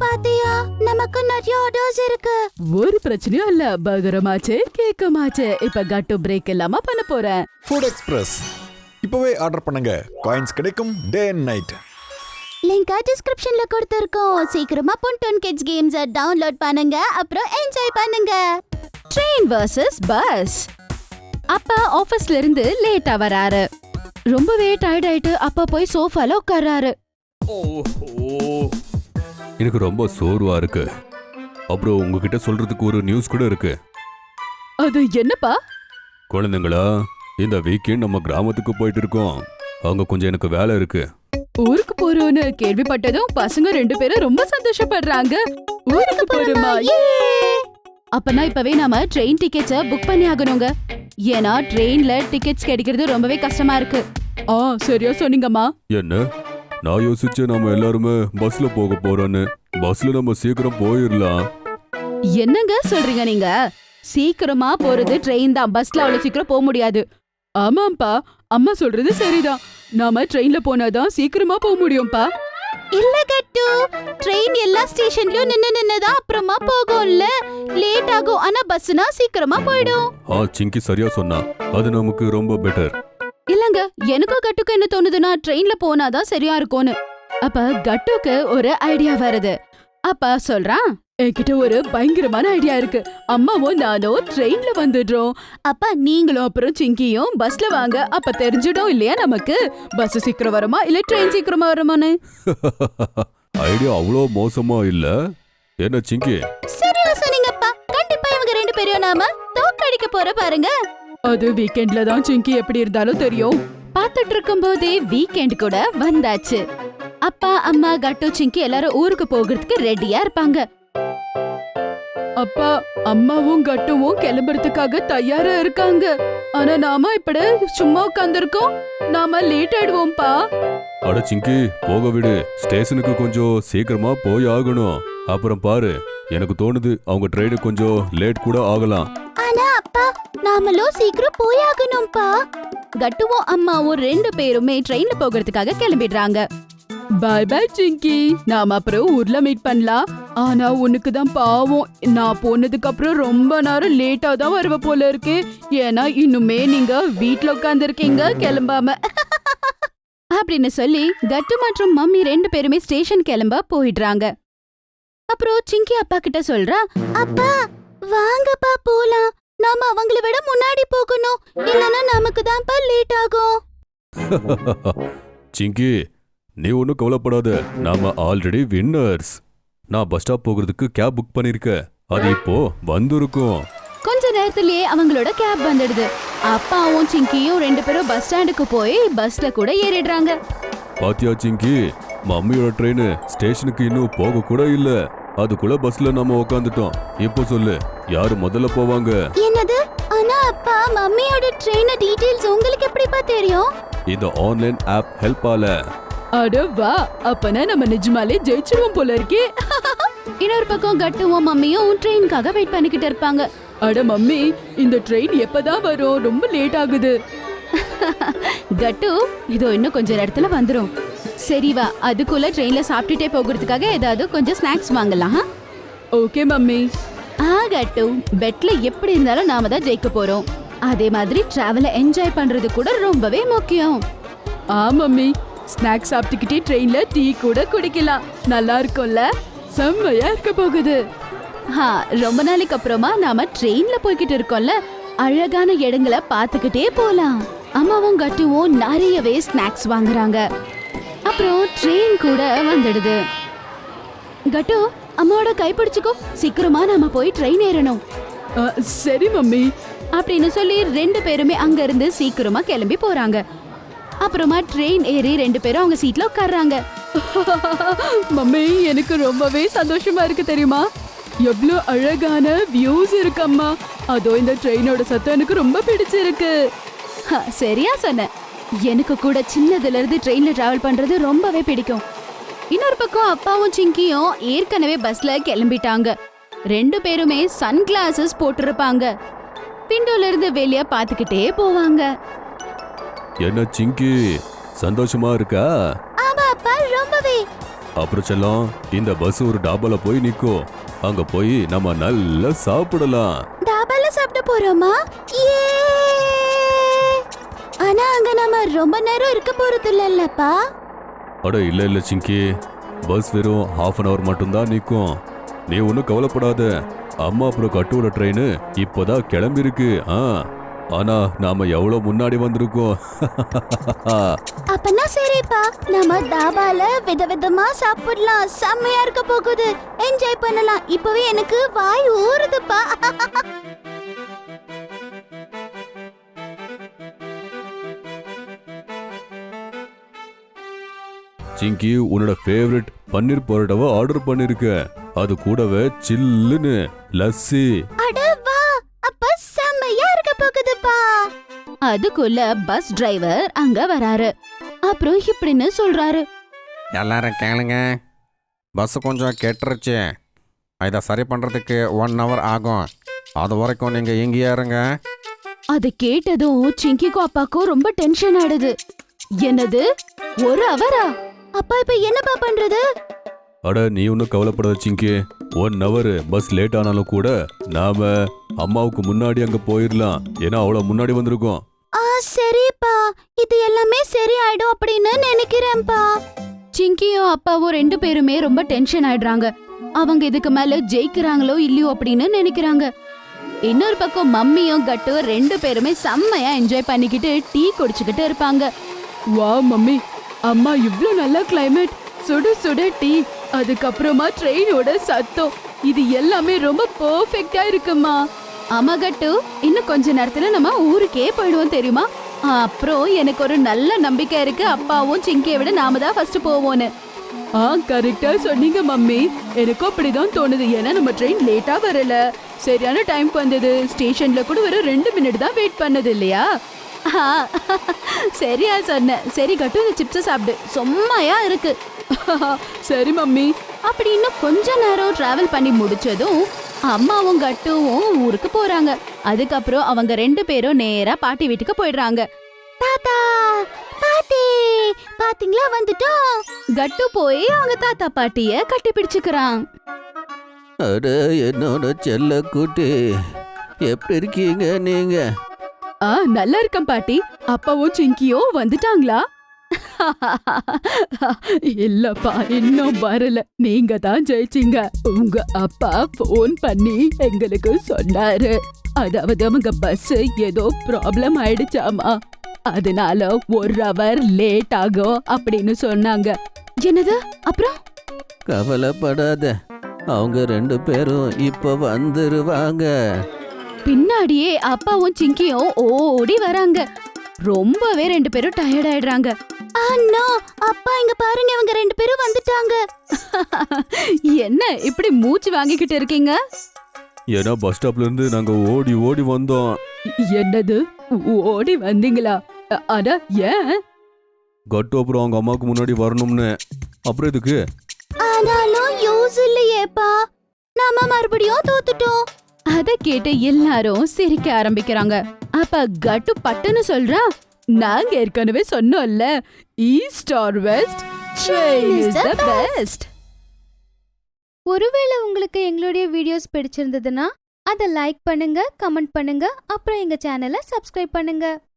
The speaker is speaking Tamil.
பாத்தியா, நமக்கு நிறைய ஆர்டர்ஸ் இருக்கு. ஒரு பிரச்சனையும் இல்ல, பகரமாச்சே கேக்கமாச்சே. இப்ப கட்டு பிரேக் இல்லாம பண்ண போறேன். ஃபுட் எக்ஸ்பிரஸ் இப்பவே ஆர்டர் பண்ணுங்க. காயின்ஸ் கிடைக்கும் டே அண்ட் நைட். லிங்க் டிஸ்கிரிப்ஷன்ல கொடுத்திருக்கோம். சீக்கிரமா பொன்டோன் கிட்ஸ் கேம்ஸ் டவுன்லோட் பண்ணுங்க, அப்புறம் என்ஜாய் பண்ணுங்க. Train versus bus. அப்பா ஆபீஸ்ல இருந்து லேட்டா வராரு. ரொம்பவே டயர்ட் ஆயிட்டு அப்பா போய் சோஃபால உட்கார்றாரு. எனக்கு ரொம்ப சோர்வா இருக்கு. அப்புறம் உங்ககிட்ட சொல்றதுக்கு ஒரு நியூஸ் கூட இருக்கு. அது என்னப்பா? குழந்தைங்களா, இந்த வீக்கெண்ட் நம்ம கிராமத்துக்கு போயிட்டு இருக்கோம். அங்க கொஞ்சம் எனக்கு வேலை இருக்கு. ஊருக்கு போறோம்னு கேள்விப்பட்டதும் பசங்க 2 பேரும் ரொம்ப சந்தோஷப்படுறாங்க. ஊருக்கு போறோமா? அப்பனா இப்பவே நாம ட்ரெயின் டிக்கெட்ஸ புக் பண்ணி ஆகணுங்க. ஏன்னா ட்ரெயின்ல டிக்கெட்ஸ் கிடைக்கிறது ரொம்பவே கஷ்டமா இருக்கு. சரியா சொன்னீங்கம்மா. என்ன? நான் யோசிச்சேன் நம்ம எல்லாருமே பஸ்ல போக போறோன்னு. பஸ்ல நம்ம சீக்கிரம் போயிடலாம். என்னங்க சொல்றீங்க நீங்க? சீக்கிரமா போறது ட்ரெயின் தான், பஸ்ல அவ்வளவு சீக்கிரம் போக முடியாது. ஆமாம்பா, அம்மா சொல்றது சரிதான். நாம ட்ரெயின்ல போனாதான் சீக்கிரமா போக முடியும்பா. இல்ல கட்டு, ட்ரெயின் எல்லா ஸ்டேஷன்லயும் நின்னுதான் அப்புறமா போகும்ல, லேட் ஆகும். ஆனா பஸ்னா சீக்கிரமா போயிடும். சிங்கி சரியா சொன்னா. அது நமக்கு ரொம்ப பெட்டர். இல்லங்க, எனக்கும் கட்டுக்கு என்ன தோணுதுன்னா ட்ரெயின்ல போனாதான் சரியா இருக்கும்னு. அப்ப கட்டுக்கு ஒரு ஐடியா வருது. அப்பா சொல்றான், என்கிட்ட ஒரு பயங்கரமான ஐடியா இருக்கு. அம்மாவும் நானும் ட்ரெயின்ல வந்துடுறோம். அப்பா நீங்களும் அப்புறம் சிங்கியும் பஸ்ல வாங்க. அப்ப தெரிஞ்சிடும் இல்லையா நமக்கு பஸ் சீக்கிரம் வருமா இல்ல ட்ரெயின் சீக்கிரமா வருமான்னு. ஐடியா அவ்வளோ மோசமா இல்ல. என்ன சிங்கி? சரியா சொன்னீங்கப்பா. கண்டிப்பா இவங்க 2 பேரையும் நாம தோக்கடிக்க போற பாருங்க. அது வீக்கெண்ட்ல தான் சிங்கி எப்படி இருந்தாலும் தெரியும். பாத்துட்டு இருக்கும் போதே வீக்கெண்ட் கூட வந்தாச்சு. அப்பா அம்மா கட்டு சிங்கி எல்லாரும் ஊருக்கு போகிறதுக்கு ரெடியா இருப்பாங்க. அப்பா அம்மாவும் கட்டுவும் கிளம்புறதுக்காக தயாரா இருக்காங்க. ஆனா நாம இப்படி சும்மா உட்கார்ந்திருக்கோம். நாம லேட் ஆயிடுவோம்பா. அட சிங்கி, போக விடு. ஸ்டேஷனுக்கு கொஞ்சம் சீக்கிரமா போய் ஆகணும். அப்புறம் பாரு, எனக்கு தோணுது அவங்க ட்ரெயின் கொஞ்சம் லேட் கூட ஆகலாம். ஆனா அப்பா, நாமளும் சீக்கிரம் போயாகணும்பா. கட்டுவும் அம்மாவும் 2 பேருமே ட்ரெயின்ல போகிறதுக்காக கிளம்பிடுறாங்க. பாய் பாய் சிங்கி, நாம அப்புறம் ஊர்ல மீட் பண்ணலாம். ஆனா உனக்கு தான் பாவம், நான் போனதுக்கு அப்புறம் ரொம்ப நேரம் லேட்டா தான் வருவ போல இருக்கு. ஏன்னா இன்னுமே நீங்க வீட்ல உட்கார்ந்து இருக்கீங்க கிளம்பாம. அப்படின்னு சொல்லி கட்டு மற்றும் மம்மி 2 பேருமே ஸ்டேஷன் கிளம்ப போயிடுறாங்க. அப்புறம் சிங்கி அப்பா கிட்ட சொல்றா, அப்பா வாங்கப்பா போலாம். நாம அவங்கள விட முன்னாடி போகணும், இல்லனா நமக்கு தான்ப்பா லேட் ஆகும். சிங்கி, நீ ஒன்னும் கவலைப்படாத. நாம ஆல்ரெடி வின்னர்ஸ். நான் பஸ் ஸ்டாப் போகிறதுக்கு கேப் புக் பண்ணிருக்கேன். அது இப்போ வந்திருக்கும். கொஞ்ச நேரத்திலேயே அவங்களோட கேப் வந்துடுது. அப்பாவும் சிங்கியும் 2 பேரும் பஸ் ஸ்டாண்டுக்கு போய் பஸ்ல கூட ஏறிடுறாங்க. பாத்தியா சிங்கி, மம்மியோட ட்ரெயின் ஸ்டேஷனுக்கு இன்னும் போக கூட இல்ல. அதுக்குள்ள பஸ்ல நாம உட்காந்துட்டோம். இப்போ சொல்லு, யாரு முதல்ல போவாங்க? என்னது? ஆனா அப்பா, மம்மியோட ட்ரெயின் டீடைல்ஸ் உங்களுக்கு எப்படிப்பா தெரியும்? இந்த ஆன்லைன் ஆப் ஹெல்ப்பால. அட வா, அப்பனா நம்ம நிஜமாலே ஜெயிச்சிருவோம் போல இருக்கே. இன்னொரு பக்கம் கட்டுவும் மம்மியும் ட்ரெயினுக்காக வெயிட் பண்ணிக்கிட்டு இருப்பாங்க. அட மம்மி, இந்த ட்ரெயின் எப்பதான் வரும்? ரொம்ப லேட் ஆகுது. கட்டு, இதோ இன்னும் கொஞ்ச நேரத்துல வந்துரும். சரி வா, அதுக்குள்ள ட்ரெயின்ல சாப்பிட்டுட்டே போகிறதுக்காக ஏதாவது கொஞ்சம் ஸ்நாக்ஸ் வாங்கலாம். Okay mummy. கட்டு, பெட்ல எப்படி இருந்தாலும் நாம தான் ஜெயிக்க போறோம். அதே மாதிரி டிராவலை என்ஜாய் பண்றது கூட ரொம்பவே முக்கியம். மம்மி, ஸ்நாக்ஸ் சாப்பிட்டுக்கிட்டே ட்ரெயின்ல டீ கூட குடிக்கலாம். நல்லா இருக்கும்ல? செம்மையா இருக்க போகுது. ரொம்ப நாளைக்கு அப்புறமா நாம ட்ரெயின்ல போய்கிட்டு இருக்கோம்ல, அழகான இடங்களை பார்த்துக்கிட்டே போலாம். அம்மாவும் கட்டுவும் நிறையவே ஸ்நாக்ஸ் வாங்குறாங்க. அப்புறம் ட்ரெயின் கூட வந்துடுது. கட்டு, அம்மாவோட கைப்பிடிச்சுக்கோ, சீக்கிரமா நாம போய் ட்ரெயின் ஏறணும். சரி மம்மி. அப்படின்னு சொல்லி 2 பேருமே அங்க இருந்து சீக்கிரமா கிளம்பி போறாங்க. அப்புறமா ட்ரெயின் ஏறி 2 பேரும் அவங்க சீட்ல உட்கார்றாங்க. மம்மி, எனக்கு ரொம்பவே சந்தோஷமா இருக்கு தெரியுமா? எவ்வளவு அழகான வியூஸ் இருக்கம்மா. அதோ இந்த ட்ரெயினோட சத்தம் எனக்கு ரொம்ப பிடிச்சிருக்கு. சரியா சொன்ன. எனக்கு கூட சின்னதுல இருந்து ட்ரெயின்ல டிராவல் பண்றது ரொம்பவே பிடிக்கும். இன்னொரு பக்கம் அப்பாவும் சிங்கியும் ஏற்கனவே பஸ்ல கிளம்பிட்டாங்க. 2 பேருமே சன் கிளாஸஸ் போட்டிருப்பாங்க. விண்டோல இருந்து வெளிய பாத்துக்கிட்டே போவாங்க. என்ன சிங்கி, சந்தோஷமா இருக்கா? ஆமா அப்பா, ரொம்பவே. அப்புறம் செல்லம் இந்த பஸ் ஒரு டாபால போய் நிக்கும். அங்க போய் நம்ம நல்லா சாப்பிடலாம். டாபால சாப்பிட போறோமா? ஏ! ஆனா அங்க நம்ம ரொம்ப நேரம் இருக்க போறது இல்லல்லப்பா. அட இல்ல சிங்கி, பஸ் வெறும் ½ அன் அவர் மட்டும்தான் நிக்கும். நீ ஒன்னும் கவலைப்படாத. அம்மா அப்புறம் கட்டோட ட்ரெயின் இப்போதான் கிளம்பிருக்கு. ஆனா நாம எவ்வளவு முன்னாடி வந்திருக்கோம். அப்பனா சரிப்பா, நம்ம தாபால விதவிதமா சாப்பிடலாம். செம்மையா இருக்க போகுது. என்ஜாய் பண்ணலாம். இப்பவே எனக்கு வாய் ஊறுதுப்பா. சிங்கி, உன்னோட ஃபேவரட் பன்னீர் பரோட்டாவை ஆர்டர் பண்ணிருக்க. அது கூடவே சில்லுன்னு லஸ்ஸி. அட வா, அப்ப செம்மையா இருக்க போகுதுப்பா. அதுக்குள்ள பஸ் டிரைவர் அங்க வராரு. அப்புறம் இப்படின்னு சொல்றாரு. எல்லாரும் கேளுங்க, பஸ் கொஞ்சம் கெட்டுருச்சு. இதை சரி பண்ணுறதுக்கு 1 hour ஆகும். அது வரைக்கும் நீங்கள் இங்கேயே இருங்க. அதை கேட்டதும் சிங்கிக்கும் அப்பாக்கும் ரொம்ப டென்ஷன் ஆயிடுது. என்னது, 1 hour-ஆ? அப்பா இப்ப என்னப்பா பண்றது? அட நீ ஒன்னும் கவலைப்படாத சிங்கி. 1 hour பஸ் லேட் ஆனாலும் கூட நாம அம்மாவுக்கு முன்னாடி அங்க போயிடலாம். ஏன்னா அவ்வளவு முன்னாடி வந்திருக்கோம். சரிப்பா, இது எல்லாமே சரி ஆயிடும் அப்படின்னு நினைக்கிறேன்ப்பா. சிங்கியும் அப்பாவும் 2 பேருமே ரொம்ப டென்ஷன் ஆயிடுறாங்க. அவங்க இதுக்கு மேல ஜெயிக்கிறாங்களோ இல்லையோ அப்படின்னு நினைக்கிறாங்க. இன்னொரு பக்கம் மம்மியும் கட்டு 2 பேருமே செம்மையா என்ஜாய் பண்ணிக்கிட்டு டீ குடிச்சுக்கிட்டு இருப்பாங்க. வா மம்மி, அம்மா இவ்ளோ நல்ல கிளைமேட், சுட சுட டீ, அதுக்கப்புறமா ட்ரெயினோட சத்தம், இது எல்லாமே ரொம்ப பெர்ஃபெக்ட்டா இருக்குமா. ஆமா கட்டு, இன்னும் கொஞ்ச நேரத்துல நம்ம ஊருக்கே போயிடுவோம் தெரியுமா. அப்புறம் எனக்கு ஒரு நல்ல நம்பிக்கை இருக்கு, அப்பாவும் சிங்கியை விட நாம தான் ஃபர்ஸ்ட் போவோன்னு. கரெக்டா சொன்னீங்க மம்மி, எனக்கும் அப்படிதான் தோணுது. ஏன்னா நம்ம ட்ரெயின் லேட்டா வரல, சரியான டைம் வந்தது. ஸ்டேஷன்ல கூட வெறும் 2 மினிட் தான் வெயிட் பண்ணது இல்லையா. சரியா சொன்ன. சரி கட்டு, இந்த சிப்ஸை சாப்பிடு, செம்மையா இருக்கு. சரி மம்மி. அப்படி இன்னும் கொஞ்ச நேரம் டிராவல் பண்ணி முடிச்சதும் அம்மாவும் கட்டுவும் ஊருக்கு போறாங்க. அதுக்கப்புறம் அவங்க 2 பேரும் நேரா பாட்டி வீட்டுக்கு போயிடுறாங்க. தாத்தா, பாட்டி, பாத்தீங்களா வந்துட்டோம். கட்டு போய் அவங்க தாத்தா பாட்டிய கட்டி பிடிச்சுக்கிறான். அட என்னோட செல்ல குட்டி, எப்படி இருக்கீங்க நீங்க? நல்லா இருக்கேன் பாட்டி. அப்பாவும் சிங்கியும் வந்துட்டாங்களா? இல்லப்பா, இன்னும் வரல. நீங்க தான் ஜெயிச்சீங்க. உங்க அப்பா போன் பண்ணி எங்களுக்கு சொன்னாரு. அதாவது அவங்க பஸ் ஏதோ ப்ராப்ளம் ஆயிடுச்சாமா, அதனால 1 hour லேட் ஆகும் அப்படின்னு சொன்னாங்க. என்னது? அப்புறம்? கவலைப்படாத, அவங்க 2 பேரும் இப்ப வந்துருவாங்க. பின்னாடியே அப்பாவும் சிங்கியும் ஓடி வராங்க. ரொம்பவே 2 பேரும் டயர்ட் ஆயிடுறாங்க. அண்ணா, அப்பா இங்க பாருங்க, இவங்க 2 பேரும் வந்துட்டாங்க. என்ன இப்படி மூச்சு வாங்கிக்கிட்டு இருக்கீங்க? ஏன்னா பஸ் ஸ்டாப்ல இருந்து நாங்க ஓடி ஓடி வந்தோம். என்னது, ஓடி வந்தீங்களா? அட ஏன்? கட்டு அப்புறம் அவங்க அம்மாவுக்கு முன்னாடி வரணும்னு. அப்புறம் இதுக்கு ஆனாலும் யூஸ் இல்லையேப்பா, நாம மறுபடியும் தோத்துட்டோம். அத கேட்டு எல்லாரும் சிரிக்க ஆரம்பிக்கிறாங்க. அப்ப கட்டு பட்டுன்னு சொல்றா, நாங்க ஏற்கனவே சொன்னோம்ல, east or west, train is the best. ஒருவேளை உங்களுக்கு எங்களுடைய வீடியோஸ் பிடிச்சிருந்ததுன்னா அதை லைக் பண்ணுங்க, கமெண்ட் பண்ணுங்க, அப்புறம் எங்க சேனலை சப்ஸ்கிரைப் பண்ணுங்க.